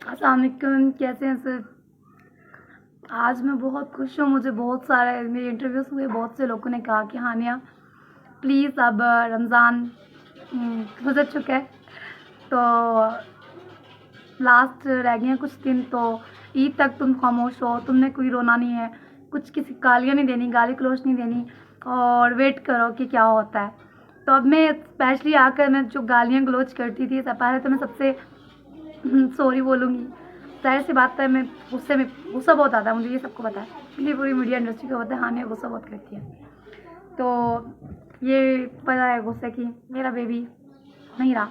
अस्सलाम वालेकुम, कैसे हैं सर? आज मैं बहुत खुश हूँ। मुझे बहुत सारे मेरे इंटरव्यूज़ हुए, बहुत से लोगों ने कहा कि हानिया प्लीज़ अब रमज़ान गुजर चुका है, तो लास्ट रह गए हैं कुछ दिन, तो ईद तक तुम खामोश हो, तुमने कोई रोना नहीं है, कुछ किसी गालियाँ नहीं देनी, गाली गलौज नहीं देनी, और वेट करो कि क्या होता है। तो अब मैं स्पेशली आकर मैं जो गालियाँ गलौज करती थी, सब पहले तो मैं सबसे सॉरी बोलूँगी। ज़ाहिर सी बात है, मैं गुस्से में गुस्सा बहुत आता है, मुझे ये सबको पता है, इसलिए पूरी मीडिया इंडस्ट्री को पता है हानिया गुस्सा बहुत करती है। तो ये पता है गुस्से की मेरा बेबी नहीं रहा।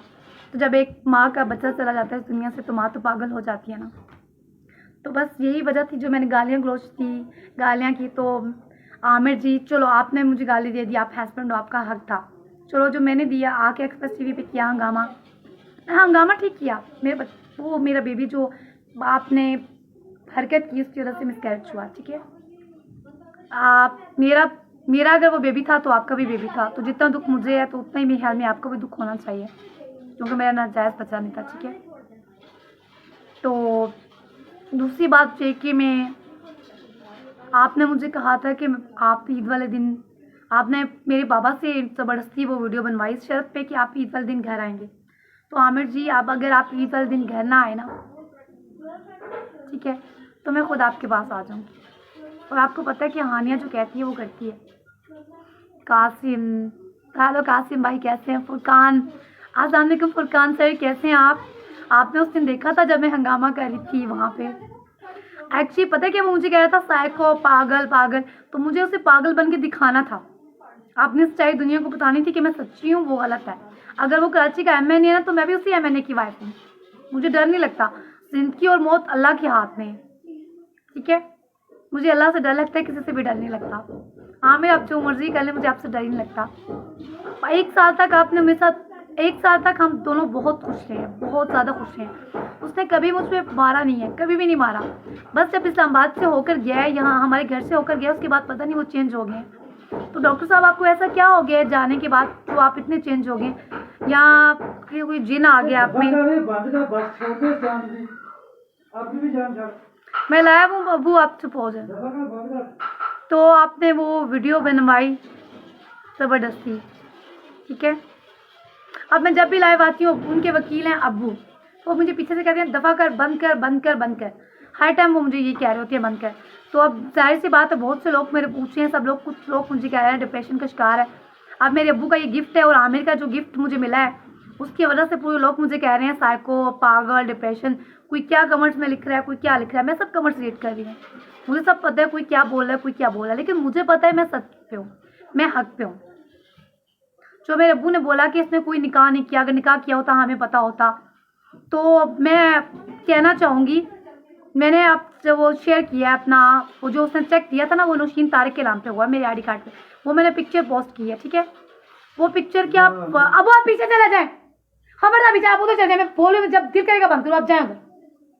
तो जब एक माँ का बच्चा चला जाता है इस दुनिया से, तो माँ तो पागल हो जाती है ना। तो बस यही वजह थी जो मैंने गालियाँ गलौज की, गालियाँ की। तो आमिर जी, चलो आपने मुझे गाली दे दी, आप हस्बैंड हो, आपका हक था। चलो जो मैंने दिया, आके एक्सप्रेस टीवी पे किया हंगामा, हंगामा ठीक किया। वो मेरा बेबी जो आपने हरकत की उसकी वजह से मिसकैरेज हुआ, ठीक है। आप मेरा मेरा अगर वो बेबी था तो आपका भी बेबी था, तो जितना दुख मुझे है तो उतना ही मेरे ख्याल में आपको भी दुख होना चाहिए, क्योंकि मेरा नाजायज़ बच्चा नहीं था, ठीक है। तो दूसरी बात ये कि मैं आपने मुझे कहा था कि आप ईद वाले दिन आपने मेरे बाबा से ज़बरदस्ती वो वीडियो बनवाई इस शर्त पे कि आप ईद वाले दिन घर आएंगे। तो आमिर जी, आप अगर आप ईद वाले दिन घर ना आए ना, ठीक है, तो मैं खुद आपके पास आ जाऊँगी। और आपको पता है कि हानिया जो कहती है वो करती है। कासिम, हेलो कासिम भाई, कैसे हैं? फुरकान, अस्सलाम वालेकुम फुरकान सर, कैसे हैं आप? आपने उस दिन देखा था जब मैं हंगामा कर रही थी वहाँ पे। एक्चुअली पता है कि वो मुझे कह रहा था साइको, पागल पागल, तो मुझे उसे पागल बन के दिखाना था। आपने सच्चाई दुनिया को बतानी थी कि मैं सच्ची हूँ, वो गलत है। अगर वो कराची का एमएनए है ना, तो मैं भी उसी एमएनए की वाइफ हूँ। मुझे डर नहीं लगता। जिंदगी और मौत अल्लाह के हाथ में है, ठीक है। मुझे अल्लाह से डर लगता है, किसी से भी डर नहीं लगता। हाँ, मैं आप जो मर्जी कर ले, मुझे आपसे डर ही नहीं लगता। एक साल तक आपने मेरे साथ, एक साल तक हम दोनों बहुत खुश रहे हैं, बहुत ज़्यादा खुश हैं। उसने कभी मुझ पर मारा नहीं है, कभी भी नहीं मारा। बस जब इस्लामाबाद से होकर गया है, यहाँ हमारे घर से होकर गया, उसके बाद पता नहीं वो चेंज हो गए। तो डॉक्टर साहब, आपको ऐसा क्या हो गया है जाने के बाद तो आप इतने चेंज हो गए, या कोई जिन आ गया आप में? मैं लाया हूँ अबू, आप चुप हो जाए। तो आपने वो वीडियो बनवाई ज़बरदस्ती, ठीक है। अब मैं जब भी लाइव आती हूँ, उनके वकील हैं अब्बू, तो मुझे पीछे से कहते हैं दफ़ा कर, बंद कर, बंद कर, बंद कर। हर टाइम वो मुझे ये कह रहे होती है बंद कर। तो अब जाहिर सी बात है, बहुत से लोग मेरे पूछे हैं, सब लोग, कुछ लोग मुझे कह रहे हैं डिप्रेशन का शिकार है। अब मेरे अब्बू का ये गिफ्ट है और आमिर का जो गिफ्ट मुझे मिला है, उसकी वजह से पूरे लोग मुझे कह रहे हैं साइको, पागल, डिप्रेशन। कोई क्या कमेंट्स में लिख रहा है, कोई क्या लिख रहा है, मैं सब कमेंट्स रीड कर रही हूँ। मुझे सब पता है कोई क्या बोल रहा है, कोई क्या बोल रहा है, लेकिन मुझे पता है मैं सच पे हूँ, मैं हक पे हूँ। जो मेरे अब्बू ने बोला कि इसने कोई निकाह नहीं किया, अगर निकाह किया होता हमें पता होता। तो मैं कहना चाहूँगी, मैंने आप जब वो शेयर किया है अपना, वो जो उसने चेक दिया था ना, वो नौशीन तारिक के नाम पे हुआ मेरे आईडी कार्ड पे, वो मैंने पिक्चर पोस्ट की है, ठीक है। वो पिक्चर क्या अब आप पीछे चले जाएं, खबरदार पीछे, आप उधर चले जाएं, मैं बोलूँ जब दिल करेगा बंद करो, आप जाएं उधर।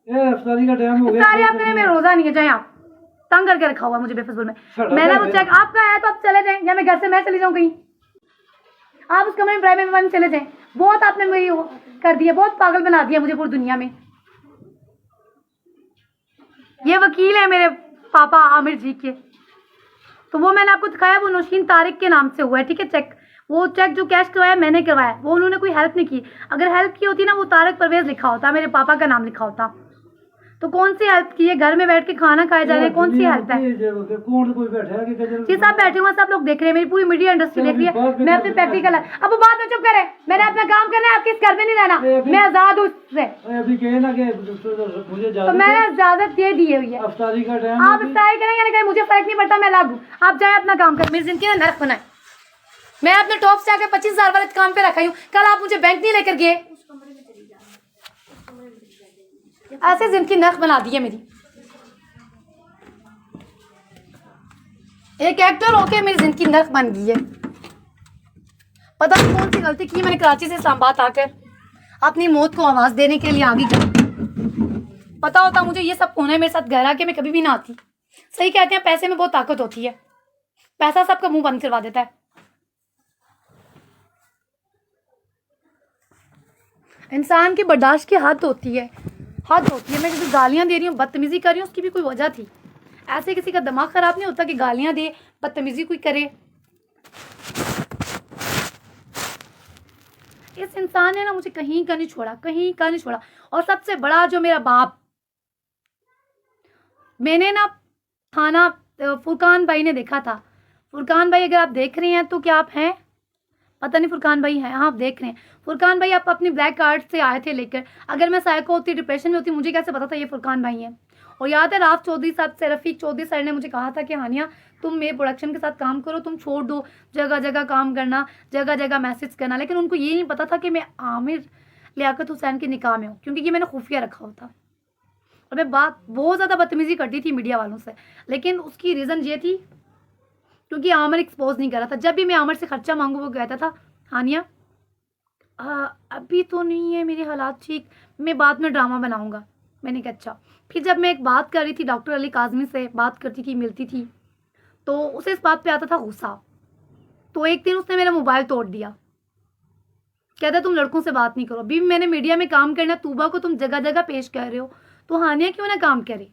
इफ्तारी का टाइम हो गया, इफ्तारी आप करें, मेरा रोजा नहीं है, जाएं आप। तंग करके रखा हुआ मुझे बेफजूल में। मैंने वो चेक आपका है तो आप चले जाएं, या मैं घर से मैं चली जाऊँ कहीं, आप उस कमरे में प्राइवेट में चले जाएं। बहुत आपने मेरी कर दिया, बहुत पागल बना दिया मुझे पूरी दुनिया में। ये वकील है मेरे पापा आमिर जी के, तो वो मैंने आपको दिखाया, वो नौशीन तारिक के नाम से हुआ है, ठीक है चेक। वो चेक जो कैश करवाया मैंने करवाया, वो उन्होंने कोई हेल्प नहीं की। अगर हेल्प की होती ना, वो तारिक परवेज लिखा होता, मेरे पापा का नाम लिखा होता। तो कौन सी हेल्प की है? घर में बैठ के खाना खाए जा रहे हैं, कौन सी हेल्प है? जी सब बैठे हुए, सब लोग देख रहे हैं, मेरी पूरी मीडिया इंडस्ट्री देख रही है। मैं अपने प्रैक्टिकल, अब बाद में चुप करे, मैंने अपना काम करना है, आपके इस घर में नहीं रहना, मैं आजाद हूँ उससे। तो मैंने इजाजत दे दी हुई है, आप इफ्तारी करें या नहीं करें मुझे फर्क नहीं पड़ता, मैं लागू। आप जाए अपना काम करें, मेरी जिंदगी में नर्क बनाए। मैं अपने टॉप से आके 25,000 वाले काम पे रखा हूँ, कल आप मुझे बैंक नहीं लेकर गए, ऐसे जिंदगी नर्क बना दी है मेरी। एक एक्टर होके मेरी जिंदगी नर्क बन गई है। पता नहीं कौन सी गलती की मैंने कराची से इस्लामाबाद आकर अपनी मौत को आवाज देने के लिए आगे गई। पता होता मुझे ये सब होना है मेरे साथ घर आके, मैं कभी भी ना आती। सही कहते हैं पैसे में बहुत ताकत होती है, पैसा सबका मुंह बंद करवा देता है। इंसान की बर्दाश्त की हद होती है। हद होती है। मैं किसी गालियाँ दे रही हूँ, बदतमीज़ी कर रही हूँ, उसकी भी कोई वजह थी। ऐसे किसी का दिमाग ख़राब नहीं होता कि गालियाँ दे, बदतमीज़ी कोई करे। इस इंसान ने ना मुझे कहीं का नहीं छोड़ा, कहीं का नहीं छोड़ा। और सबसे बड़ा जो मेरा बाप, मैंने ना थाना फुरकान भाई ने देखा था। फुरकान भाई अगर आप देख रहे हैं तो क्या आप हैं? पता नहीं फुरकान भाई हैं? हाँ, आप देख रहे हैं। फुरकान भाई आप अपनी ब्लैक कार्ड से आए थे लेकर। अगर मैं साइको होती, डिप्रेशन में होती, मुझे कैसे पता था ये फुरकान भाई हैं? और याद है राफ चौधरी साहब से, रफ़ीक चौधरी सर ने मुझे कहा था कि हानिया तुम मेरे प्रोडक्शन के साथ काम करो, तुम छोड़ दो जगह जगह काम करना, जगह जगह मैसेज करना। लेकिन उनको ये नहीं पता था कि मैं आमिर लियाकत हुसैन के निकाह में हूँ, क्योंकि ये मैंने खुफिया रखा होता। और मैं बात बहुत ज़्यादा बदतमीज़ी करती थी मीडिया वालों से, लेकिन उसकी रीज़न ये थी क्योंकि आमिर एक्सपोज नहीं कर रहा था। जब भी मैं आमिर से खर्चा मांगू वो कहता था हानिया अभी तो नहीं है मेरे हालात ठीक, मैं बाद में ड्रामा बनाऊंगा। मैंने कहा अच्छा। फिर जब मैं एक बात कर रही थी डॉक्टर अली काजमी से, बात करती थी, मिलती थी, तो उसे इस बात पे आता था गुस्सा। तो एक दिन उसने मेरा मोबाइल तोड़ दिया, कहता तुम लड़कों से बात नहीं करो। अभी मैंने मीडिया में काम करना, तूबा को तुम जगह जगह पेश कर रहे हो, तो हानिया क्यों ना काम करे?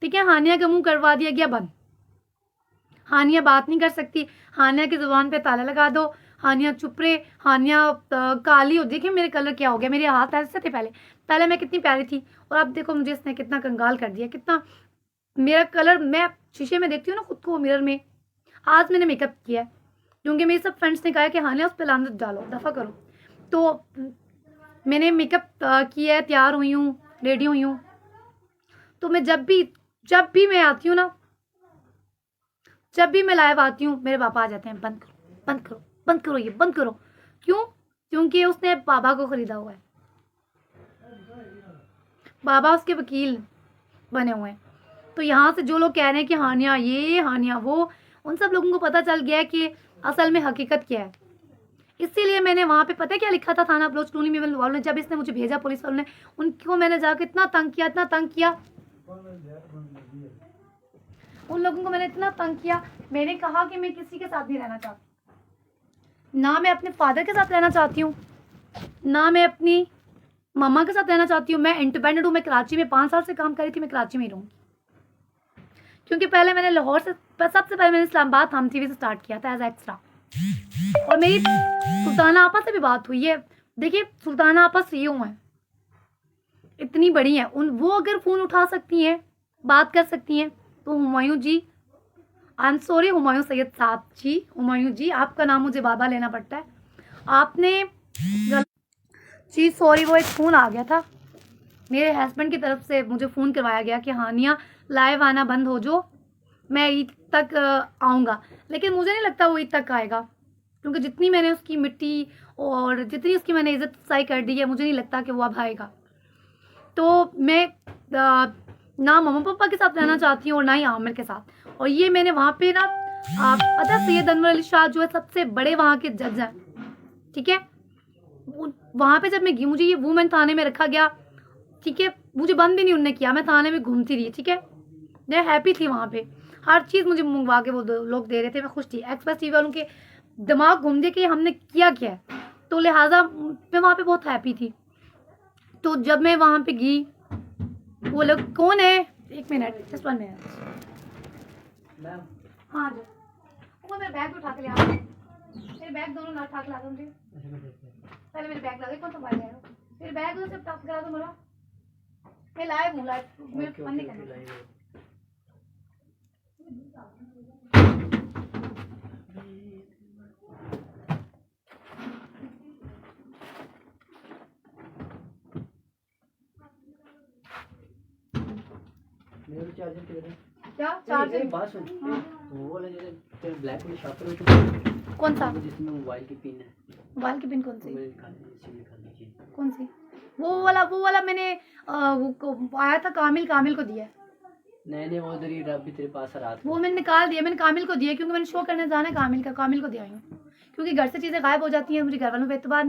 ठीक है, हानिया का मुंह करवा दिया गया बंद। हानिया बात नहीं कर सकती, हानिया की जुबान पे ताला लगा दो, हानिया चुप रहे, हानिया काली हो। देखिए मेरे कलर क्या हो गया, मेरे हाथ ऐसे थे पहले, पहले मैं कितनी प्यारी थी, और अब देखो मुझे इसने कितना कंगाल कर दिया, कितना मेरा कलर। मैं शीशे में देखती हूँ ना खुद को मिरर में। आज मैंने मेकअप किया है क्योंकि मेरे सब फ्रेंड्स ने कहा कि हानिया उस पर लानत डालो, दफ़ा करो। तो मैंने मेकअप किया है, तैयार हुई हूँ, रेडी हुई हूँ। तो मैं जब भी मैं आती हूँ ना, जब भी मैं लाइव आती हूँ, मेरे पापा आ जाते हैं, बंद करो बंद करो बंद करो, ये बंद करो। क्यों? क्योंकि उसने बाबा को खरीदा हुआ है, बाबा उसके वकील बने हुए हैं। तो यहाँ से जो लोग कह रहे हैं कि हानिया ये हानिया वो, उन सब लोगों को पता चल गया है कि असल में हकीकत क्या है। इसीलिए मैंने वहाँ पे पता है क्या लिखा था, थाना बलोच टूनी में वालों ने, जब इसने मुझे भेजा पुलिस वालों ने, उनको मैंने जाकर इतना तंग किया, इतना तंग किया, उन लोगों को मैंने इतना तंग किया। मैंने कहा कि मैं किसी के साथ नहीं रहना चाहती, ना मैं अपने फादर के साथ रहना चाहती हूँ, ना मैं अपनी मम्मा के साथ रहना चाहती हूँ। मैं इंडिपेंडेंट हूँ। मैं कराची में 5 साल से काम कर रही थी, मैं कराची में ही रहूँगी, क्योंकि पहले मैंने लाहौर से, सबसे पहले मैंने इस्लामाबाद हम टीवी से स्टार्ट किया था एज एक्स्ट्रा। और मेरी सुल्ताना आपा से भी बात हुई है। देखिए सुल्ताना आपा सीईओ हैं, इतनी बड़ी हैं, उन वो अगर फ़ोन उठा सकती हैं, बात कर सकती हैं, तो Humayun ji, I am sorry Humayun Sayyed sahab ji, Humayun जी आपका नाम मुझे बाबा लेना पड़ता है, आपने जी सॉरी, वो एक फ़ोन आ गया था मेरे हस्बैंड की तरफ से, मुझे फ़ोन करवाया गया कि हानिया लाइव आना बंद हो जो, मैं ईद तक आऊँगा। लेकिन मुझे नहीं लगता वो ईद तक आएगा, क्योंकि जितनी मैंने उसकी मिट्टी और जितनी उसकी मैंने इज्जत अफजाई कर दी है, मुझे नहीं लगता कि वो अब आएगा। तो मैं ना मम्मा पापा के साथ रहना चाहती हूँ और ना ही आमिर के साथ। और ये मैंने वहाँ पे ना पता सैयद अनवर अली शाह जो है सबसे बड़े वहाँ के जज हैं, ठीक है, वहाँ पे जब मैं गई, मुझे ये वुमेन थाने में रखा गया, ठीक है, मुझे बंद भी नहीं उनने किया, मैं थाने में घूमती रही, ठीक है, मैं हैप्पी थी वहाँ पे, हर चीज़ मुझे मंगवा के वो लोग दे रहे थे, मैं खुश थी। एक्सप्रेस टीवी वालों के दिमाग घूम दे कि हमने किया क्या है, तो लिहाजा मैं वहाँ पे बहुत हैप्पी थी। तो जब मैं वहाँ पे गई, वो लोग कौन है, एक मिनट, जस्ट 1 मिनट, हाँ जी, वो मेरा बैग उठा के ले आओ, मेरे बैग दोनों ना उठा के ला दो मुझे, पहले मेरे बैग लगे, कौन सा बैग है, मेरे बैग उधर से उठा के ला दो मेरा, मैं लाइव हूँ, लाइव मेरे मन नहीं करना। मेरा चार्जर किधर है? क्या नहीं, चार्जर? एक बात सुन, हाँ। वो वाला जैसे तेरे ब्लैक वाले शॉपर में कौन सा? जिसमें मोबाइल की पिन है, मोबाइल की पिन कौन सी? मोबाइल निकाल दीजिए। कौन सी? वो वाला मैंने वो आया था, कामिल को दिया है। नहीं वो उधर ही अभी तेरे पास आ रहा था, वो मैंने निकाल दिया, मैंने कामिल को दिया, क्योंकि मैंने शो करने जाना है, कामिल को दिया हूँ, क्योंकि घर से चीज़ें गायब हो जाती हैं, मुझे घर वालों पे एतबार